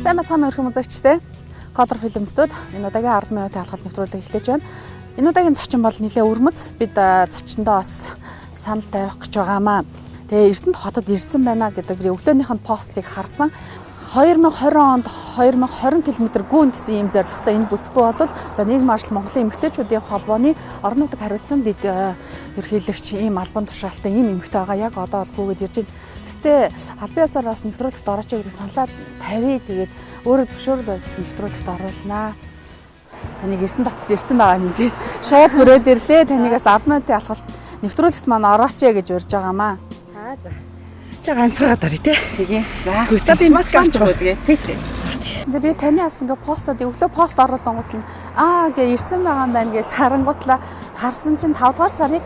Сайн бацхан өрхөн үзэгчтэй. Color Film Studio энэ удаагийн 10 минутын алхалт нэвтрүүлэг эхлэж байна. Энэ удаагийн зочин бол нэлээ өрмөц. Бид зочиндоо бас санал тавих гэж байгаамаа. Тэгээ Эрдэнэт хотод ирсэн байна гэдэг өглөөнийх нь постыг харсан. 2020 онд 2020 км гүн гэсэн ийм зорилготой энэ бүсгүй бол за нийгмийн арчил Монголын эмэгтэйчүүдийн холбооны орон нутаг хариуцсан ерөнхийлөгч ийм албан тушаалтай ийм эмэгтэй байгаа яг одоо бол гүгээд ирж байна. Гэтэ аль биесээр бас нэвтрүүлэгт орооч гэдэг саналаа тавья. Тэгээд өөрөө зөвшөөрөл бас нэвтрүүлэгт оруулнаа. Таныг Эрдэнэт хотод ирсэн байгаа мэдээ. Шууд хүрээд ирлээ. Танигаас 10 минутын алхалт нэвтрүүлэгт маань орооч гэж урьж байгаамаа. За. Чи ганцаараа даръя те. Тэгээ. За. Хөөсөө би маск авч байгаа тэгээ. Тэг. Тэгээ би таны бас ингээ постод өглөө пост оруулангууд нь гээ ирсэн байгаа юм байна гэж харангуутлаа харсан чинь 5 дугаар сарыг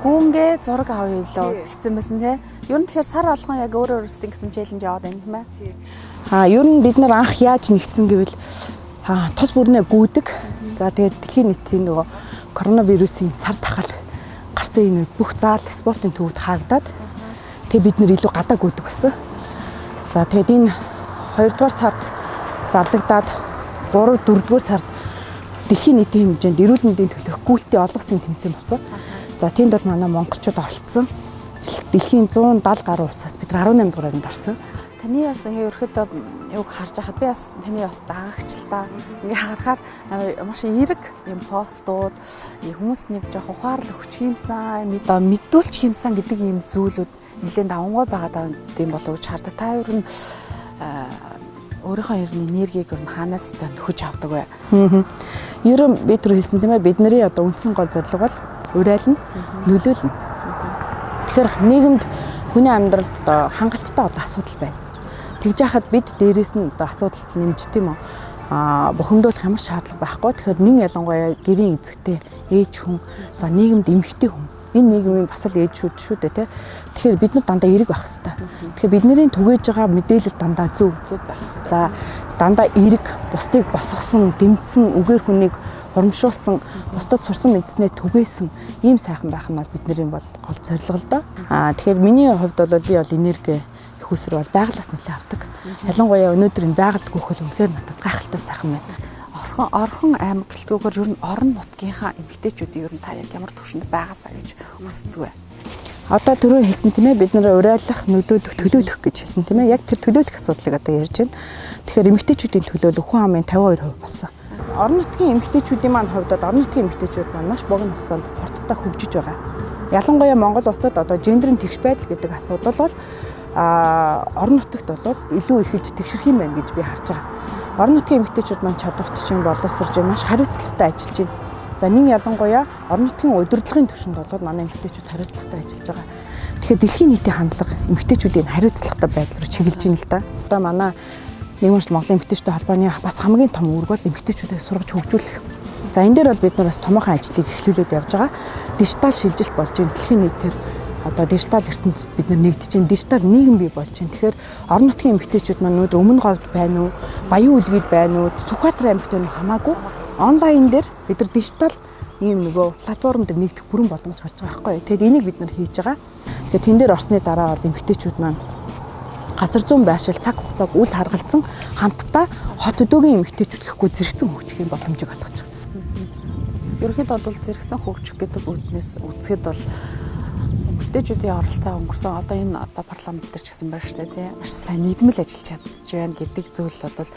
гүнгээ зураг авъя лөө гэсэн байсан те. Ер нь тэгэхээр сар болгон яг өөр өөрсдийн гэсэн челленж яваад байна юм байна. Ер нь бид нар анх яаж нэгдсэн гэвэл тус бүрнээ гүйдэг. За тэгээд дэлхийн нийтийн нөгөө коронавирусын цар тахал гарсан энэ үед бүх заал спортын төвд хаагдаад тэгээд бид нэр илүү гадаа гүйдэг байсан. За тэгээд энэ 2 дугаар сард зарлагдаад 3 4 дугаар сард дэлхийн нийтийн хэмжээнд эрүүл мэндийн төлөөх гүйлтийн олонсын тэмцээн болсон. За тэнд бол манай монголчууд оролцсон. Дэлхийн 170 гаруй улсаас бид 18 дугааранд орсон. Таны бас ингээ ерөөхдөө юуг харж байхад би бас таны бас даагч л та. Ингээ харахаар маш эерэг юм постууд хүмүүст нэг жоох ухаарлах хүч юмсан, мэдүүлч юмсан гэдэг ийм зүйлүүд нэлээд давангуй байгаа юм болов уу гэж хардаг. Та ер нь өөрийнхөө энергийг ер нь хаанаас нөхөж авдаг вэ? Ер нь бид түр хэлсэн тийм ээ, бидний одоо үндсэн гол зорилго бол урайлна, нөлөөлнө. Тэгэхээр нийгэмд хүний амьдралд одоо хангалттай олон асуудал байна. Тэгж яхад бид дээрээс нь одоо асуудал нэмж тийм үү? Бухимдуулах ямар шаардлага байхгүй. Тэгэхээр нэг ялангуяа гэрийн эзэгтэй ээж хүн, за нийгэмд эмэгтэй хүн. Энэ нийгмийн бас л ээж шүү дээ тий. Тэгэхээр бид нар дандаа эерэг байх хэрэгтэй. Тэгэхээр бидний түгээж байгаа мэдээлэл дандаа зөв байх хэрэгтэй. За дандаа эерэг, бусдыг босгосон, дэмжсэн, үгээр хүнийг урамшуулсан, бусдад сурсан мэдснээ түгээсэн ийм сайхан байх нь бол бидний бол гол зорилго л доо. Тэгэхээр миний хувьд бол би бол энерги их усруу бол байгалаас нэлээд авдаг. Ялангуяа өнөөдөр энэ байгальд гүйхэл үнэхээр надад гайхалтай сайхан байна. Орхон аймаг гэлтгүүгээр ер нь орон нутгийнхаа эмэгтэйчүүдийн ер нь та яг ямар төвшөнд байгаасаа гэж хүсдэг вэ? Одоо түрүү хэлсэн тийм ээ, бид нэр урайлах, нөлөөлөх, төлөөлөх гэж хэлсэн тийм ээ. Яг тэр төлөөлөх асуудлыг одоо ярьж байна. Тэгэхээр эмэгтэйчүүдийн төлөөлөл хүн амын 52% болсон. Орон нутгийн эмэгтэйчүүдийн маань хувьд бол орон нутгийн эмэгтэйчүүд маань маш богино хугацаанд хурдтай хөгжиж байгаа. Ялангуяа Монгол улсад одоо гендерийн тэгш байдал гэдэг асуудал бол орон нутагт бол илүү их хэлж тэгшрэх юм байна гэж би харж байгаа. Орон нутгийн эмэгтэйчүүд маань чадварч чинь боловсрж маш хариуцлагатай ажиллаж байна. За нэг ялангуяа орон нутгийн удирдлагын түвшинд бол манай эмэгтэйчүүд хариуцлагатай ажиллаж байгаа. Тэгэхээр дэлхийн нийтийн хандлага эмэгтэйчүүдийн хариуцлагатай байдал руу чиглэж байна л да. Одоо манай нийгмийн арчил Монголын эмэгтэйчүүдийн холбооны бас хамгийн том үүрэг бол эмэгтэйчүүдийг сургаж хөгжүүлэх. За энэ дээр бол бид нар бас томоохон ажлыг эхлүүлээд явж байгаа. Дижитал шилжилт болж байна. Дэлхийн нийтээр одоо дижитал ертөнцид бид нар нэгдэж байна. Дижитал нийгэм бий болж байна. Тэгэхээр орон нутгийн эмэгтэйчүүд маань өнөөдөр өмнө говьд байна уу, Баян үлгийд байна уу, Сүхбаатар аймагт байна уу хамаагүй онлайн дээр бид нар дижитал ийм нөгөө платформ дээр нэгдэх бүрэн боломж гарч байгаа байхгүй юу. Тэгэд энийг бид нар хийж байгаа. Тэгээд тэн дээр орсны дараа бол эмэгтэйчүүд маань газар зүүн байршил цаг хугацааг үл харгалзан хамтдаа хот өдөөгийн эмэгтэйчүүд гэхгүй зэрэгцэн хөгжих юм боломжийг олгож байгаа. Ерөнхийдөө бол зэрэгцэн хөгжих гэдэг үднээс үзэхэд бол эмэгтэйчүүдийн оролцоо өнгөрсөн одоо энэ одоо парламент дээр ч гэсэн байна шүү дээ тий. Маш сайн нийтмэл ажиллаж чадж байна гэдэг зүйл бол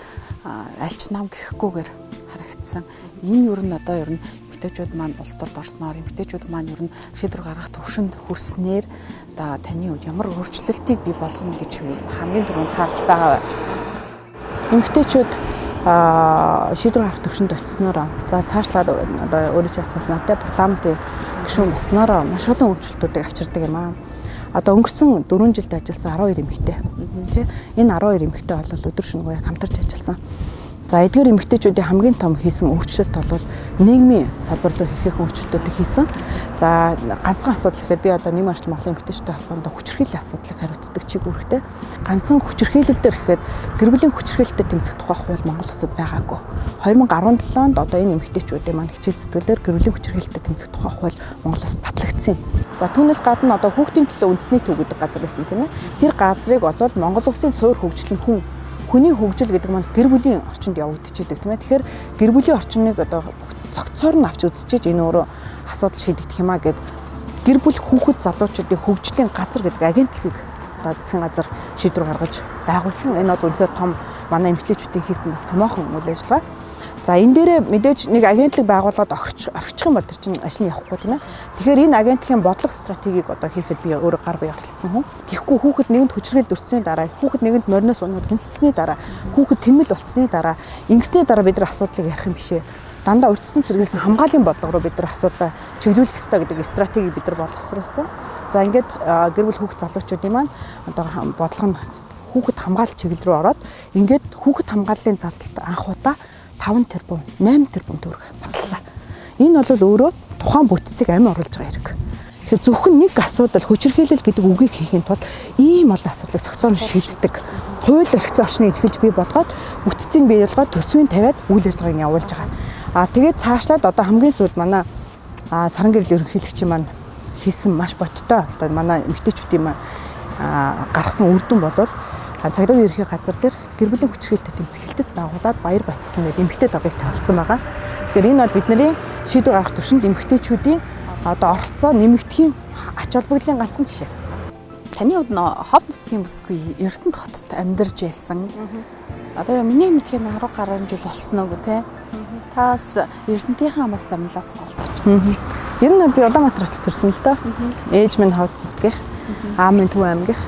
альч нам гэхгүйгээр харагдсан. Энэ ер нь одоо ер нь эмэгтэйчүүд маань улс төрд орсноор эмэгтэйчүүд маань ер нь шийдвэр гаргах төвшөнд хүрснээр одоо таны үед ямар өөрчлөлтийг бий болгоно гэж хамгийн түрүүнд харж байгаа вэ? Эмэгтэйчүүд шийдвэр гаргах төвшөнд очисноор за цаашлаад одоо өөрөөсөө асуусан надад парламентын гишүүн болсноор маш олон өөрчлөлтүүдийг авчирдаг юм аа. Одоо өнгөрсөн 4 жилд ажилласан 12 эмэгтэй тий. Энэ 12 эмэгтэй бол өдөр шөнөгүй яг хамтарч ажилласан. За эдгээр эмэгтэйчүүдийн хамгийн том хийсэн өөрчлөлт бол нийгмийн салбар руу хийх өөрчлөлтүүдийг хийсэн. За ганцхан асуудал гэхээр би одоо нийгмийн арчил Монголын эмэгтэйчүүдийн холбоонд хүчирхийллийн асуудлыг хариуцдаг чиг үүрэгтэй. Ганцхан хүчирхийлэл дээр гэхээр гэр бүлийн хүчирхийлэлтэй тэмцэх тухай хууль Монгол улсад байгаагүй. 2017 онд одоо энэ эмэгтэйчүүдийн маань хичээл зүтгэлээр гэр бүлийн хүчирхийлэлтэй тэмцэх тухай хууль Монгол улсад батлагдсан юм. За түүнээс гадна одоо хүүхдийн төлөө үндэсний төв гэдэг газар байсан тийм ээ. Тэр газрыг болвол Монгол улсын суур хөгжлийн хүн хүний хөгжил гэдэг маань гэр бүлийн орчинд явагдчихэдэг тийм ээ. Тэгэхээр гэр бүлийн орчныг одоо цогцоор нь авч үзчихэж энэ өөрөө асуудал шийдэгдэх юм а гэд гэр бүл хүүхэд залуучуудын хөгжлийн газар гэдэг агентлагийг одоо засгийн газар шийдвэр гаргаж байгуулсан. Энэ бол үнэхээр том манай эмэгтэйчүүдийн хийсэн бас томоохон үйл ажиллагаа. За энэ дээрээ мэдээж нэг агентлаг байгуулад орхичих юм бол тэр чинь ажил нь явахгүй тийм ээ. Тэгэхээр энэ агентлагийн бодлого стратегийг одоо хийхэд би өөрөө гар бие оролцсон хүн. Тэгэхгүй хүүхэд нэгэнд хүчрхийлэл өртсөний дараа, хүүхэд нэгэнд мориноос унаад гинцсэний дараа, хүүхэд тэнмэл болцсны дараа, ингэсний дараа бид нар асуудлыг ярих юм бишээ. Дандаа урьдчилан сэргийлсэн хамгааллын бодлого руу бид нар асуудлаа чиглүүлэх ёстой гэдэг стратегийг бид нар боловсруулсан. За ингээд гэр бүл хүүхэд залуучуудын маань одоо бодлого нь хүүхэд хамгаалал чиглэл рүү ороод ингээд хүүхэд хамгааллын зардалд анх удаа 5 тэрбум, 8 тэрбум төгрөг батлаа. Энэ бол өөрөө тухайн бүтцийг амин оруулж байгаа хэрэг. Тэгэхээр зөвхөн нэг асуудал хүчирхийлэл гэдэг үгийг хийхин тулд ийм олон асуудлыг цогцоор нь шийддэг. Хууль эрх зүйн орчныг эрхэлж бий болгоод бүтцийг бий болгоод төсвийг тавиад үйл ажиллагааг нь явуулж байгаа. Тэгээд цаашлаад одоо хамгийн сүүлд манай саран гэрэл ерөнхийлөгчийн маань хийсэн маш боттой одоо манай эмэгтэйчүүдийн маань гаргасан үр дүн болвол цагдаагийн ерөнхий газар дээр гэр бүлийн хүчирхийлэлтэй тэмцэх хэлтэц байгуулад баяр баясгалан гэдэг эмэгтэй даргаыг тавьсан байгаа. Тэгэхээр энэ бол бидний шийдвэр гаргах төвшөнд эмэгтэйчүүдийн одоо оролцоо нэмэгдэхийн ач холбогдлын ганцхан жишээ. Таны хувьд хов нутгийн бүсгүй Эрдэнэт хотод амьдарч байсан. Одоо миний мэдхийн 10 гаруй жил болсон уу те. Таас Эрдэнэтийнхаа бас замлаас голдооч. Ер нь бол би Улаанбаатар хотод төрсөн л доо. Ээж минь хов нутгийнх, аав минь Төв аймгийнх.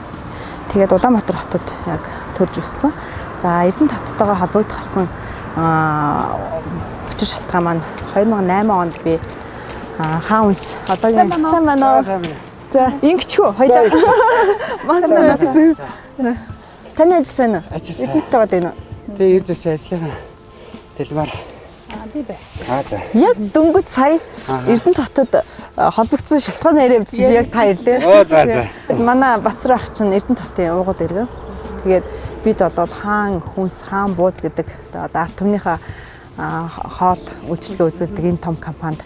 Тэгээд Улаанбаатар хотод яг төрж өссөн. За Эрдэнэт хоттойгоо холбогдсон учир шалтгаан маань 2008 онд би хаан үнс одоогийн сайн байна уу? За ингэчгүй хоёлаа. Мас мэдсэн. Таны ажил сайн уу? Эрдэнэт таваад байна уу? Тэгээ ирж очиж ажиллахаа дэлмар. Би барьчих. За. Яг дөнгөж сая Эрдэнэт хотод холбогдсон шалтгаан яриа үзсэн чи яг та ирлээ. За. Манай Бацар ах чинь Эрдэнэт хотын уугуул иргэн. Тэгээд бид бол хаан хүнс хаан бууз гэдэг одоо ард түмнийхээ хоол үйлчлэгээ үзүүлдэг энэ том компанид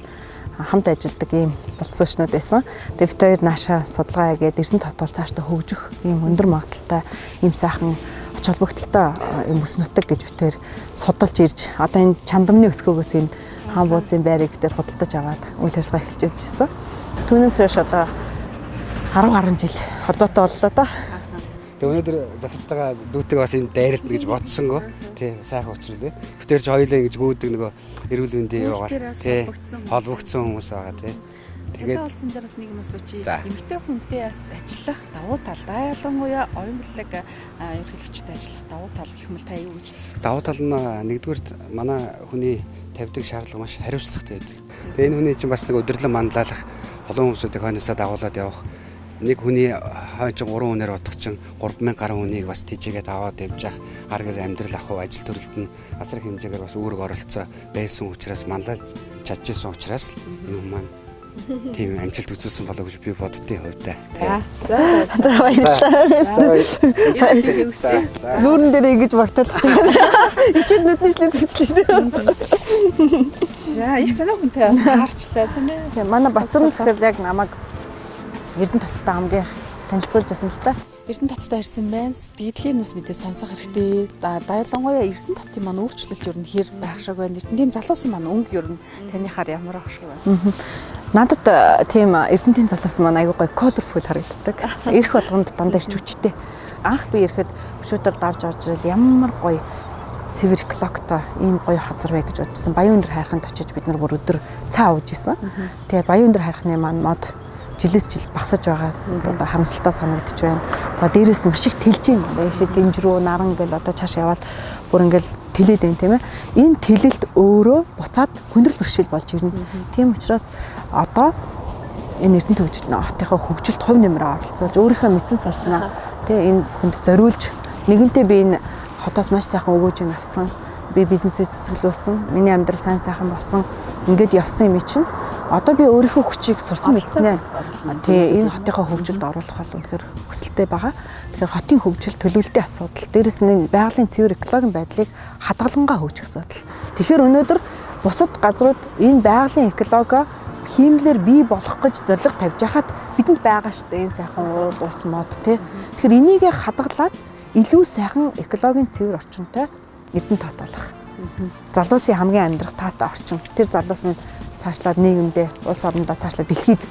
хамт ажилладаг ийм боловсруучнууд байсан. Тэгээд бид хоёр наашаа судалгаа хийгээд Эрдэнэт хот бол цаашдаа хөгжих ийм өндөр магадaltaй ийм сайхан ач холбогдолтой юм бүс нутаг гэж бид хоёр судалж ирж одоо энэ чандамны өсгөөгөөс энэ хаан буузын байрыг бид хоёр худалдаж аваад үйл ажиллагаа эхэлж байсан. Түүнээс хойш одоо 10 гаруй жил холбоотой боллоо да. Тэгээ өнөөдөр захиртайгаа дүүтэйг бас энэ дайралт гэж бодсонго. Тий, сайхан учрал тий. Бүтээрч хоёлаа ингэж гүйдэг нөгөө эрүүл мэндийн яваагаар тий холбогдсон хүмүүс байгаа тий. Тэгээд олцсон дээр бас нэг юм асуучих. Эмэгтэй хүнтэй бас ажиллах давуу талдаа ялангуяа Oyunbileg ерөнхийлөгчтэй ажиллах давуу тал гэх юм бол та юу гэж? Давуу тал нь нэгдүгürt манай хүний тавьдаг шаардлага маш хариуцлагатай байдаг. Тэгээ энэ хүний чинь бас нэг өдөрлөн манлайлах олон хүмүүсүүдийг хойноосоо дагуулад явах. Нэг хүний хойч 3 хүнээр бодох чинь 3000 гаруй хүнийг бас тийжээгээд аваад явж явах гар гэр амьдрал ах уу ажил төрөлд нь асар их хэмжээгээр бас үүрэг оролцоо байсан учраас манлайлж чадчихсан учраас энэ хүмүүс маань тийм амжилт үзүүлсэн болоо гэж би боддгийн хувьдаа. За баярлалаа. Нүүрэн дээр ингэж багтаалах чинь. Ичээд нүднийшлээ зүчлээ. За их санаа хүнтэй бас таарчтай тийм ээ. Тийм манай Бацрын захирал яг намайг Эрдэнэт хоттой хамгийн танилцуулж байсан л да. Эрдэнэт хоттой ирсэн байна. Сэтгэлийг бас мэдээ сонсох хэрэгтэй. Ялангуяа Эрдэнэт хотын маань өөрчлөлт ер нь хэр байх шиг байна. Эрдэнэтийн залуусын маань өнгө ер нь танихаар ямар ах шиг байна. Надад тийм Эрдэнэтийн залуус маань аягүй гоё colorful харагддаг. Ирэх болгонд дандаа ирч хүчтэй. Анх би ирэхэд өшөөдөр давж орж ирэл ямар гоё цэвэр клоктой ийм гоё хазар вэ гэж бодсон. Баян өндөр хайрханд очиж бид нар бүр өдөр цаа ууж исэн. Тэгээд баян өндөр хайрхны маань мод жилээс жил багасаж байгаа. Одоо харамсалтай санагдаж байна. За дээрээс нь маш их тэлж юм байна. Шээ дэмжрүү наран гэл одоо цааш яваад бүр ингээл тэлээд байна тийм ээ. Энэ тэлэлт өөрөө буцаад хүндрэл бэрхшээл болж ирнэ. Тийм учраас одоо энэ Эрдэнэт хотынхаа хөгжилд хувь нэмрээ оролцуулж өөрийнхөө мэдсэн сарснаа тийм энэ хүнд зориулж нэгэнтээ би энэ хотоос маш сайхан өгөөжийг авсан. Би бизнесээ цэцгэлүүлсэн. Миний амьдрал сайн сайхан болсон. Ингээд явсан юм чинь одоо би өөрийнхөө хүчийг сурсан мэдснэ. Тэгээ энэ хотынхаа хөгжилд оруулах бол үнэхээр хүсэлтэй байгаа. Тэгэхээр хотын хөгжил төлөвлөлтийн асуудал, дээрэс нь байгалийн цэвэр экологийн байдлыг хадгалангаа хөгжих асуудал. Тэгэхээр өнөөдөр бусад газрууд энэ байгалийн экологоо хиймлэр бий болгох гэж зорилго тавьж хахад бидэнд байгаа шүү дээ энэ сайхан уур бус мод тий. Тэгэхээр энийг хадгалаад илүү сайхан экологийн цэвэр орчинтой Эрдэнэ тат болох. Залуусын хамгийн амьдрах таатай орчин. Тэр залуус нь цаашлаад нийгэмдээ, улс орондоо цаашлаад дэлхийд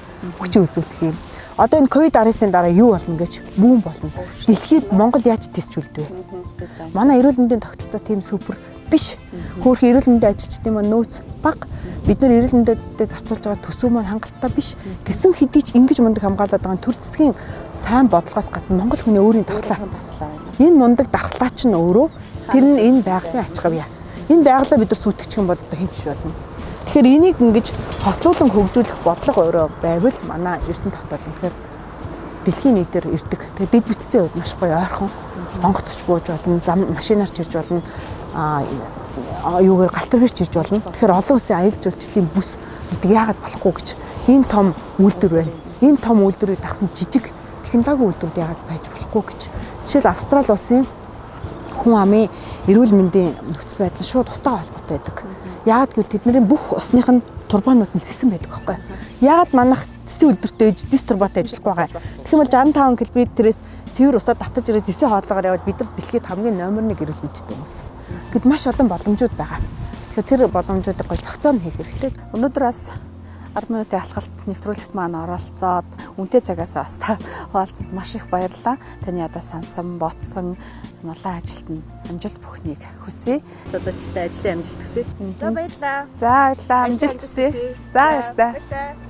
хүчин үзүүлэх юм. Одоо энэ COVID-19-ийн дараа юу болно гэж бүүн болно. Дэлхийд Монгол яаж тесчүүлдэг вэ? Манай эрүүл мэндийн тогтолцоо тийм супер биш. Хөөрхөн эрүүл мэндийн ажилчдын маань нөөц бага. Бид нар эрүүл мэндэд зарцуулж байгаа төсөв маань хангалттай биш. Гэсэн хэдий ч ингэж мундаг хамгаалаад байгаа төр засгийн сайн бодлогоос гадна Монгол хүний өөрийн дархлаа. Энэ мундаг дархлаа чинь өөрөө тэр нь энэ байгалийн ач хавьяа. Энэ байгалаа бид нар сүйтгэж юм бол хинч болно. Тэгэхээр энийг ингэж хослуулан хөгжүүлэх бодлого өөрөө байвал манай Эрдэнэ тат бол үнэхээр дэлхийн нийтээр ирдэг. Тэгээд дэд бүтцийн хувьд маш гоё ойрхон онгоцч бууж болно, зам машинаар чирж болно, юугаар галтаргэрч ирж болно. Тэгэхээр олон улсын аял жуулчлалын бүс гэдэг яагаад болохгүй гэж энэ том үйлдвэр байна. Энэ том үйлдвэрийг дагсан жижиг технологийн үйлдвэрүүд яагаад байж болохгүй гэж. Жишээл Австрали улсын хүн амын эрүүл мэндийн нөхцөл байдал шууд устдаа холбоотой байдаг. Яагаад гэвэл тэдний бүх усных нь турбаанууд нь зэсэн байдаг байхгүй. Яагаад манайх зэсэн үйлдвэртэй зэс турбаатай ажиллахгүй байгаа. Тэгэх юм бол 65 км-ээс цэвэр усаа татаж ирээ зэсэн хоолоогоор яваад бид нар дэлхийд хамгийн номер 1 эрүүл мэндтэй хүмүүс. Гэт маш олон боломжууд байгаа. Тэгэхээр тэр боломжуудыг гой зохицоор хийх хэрэгтэй. Өнөөдөр бас 10 минутын алхалт нэвтрүүлэгт маань оролцоод үнэтэй цагаас бас та хуваалцад маш их баярлалаа. Таны одоо сансан, ботсон улаан ажилд нь амжилт бүхнийг хүсье. Зодочтой ажлын амжилт хүсье. За баярлалаа. За баярлалаа. Амжилт хүсье. За баярлалаа.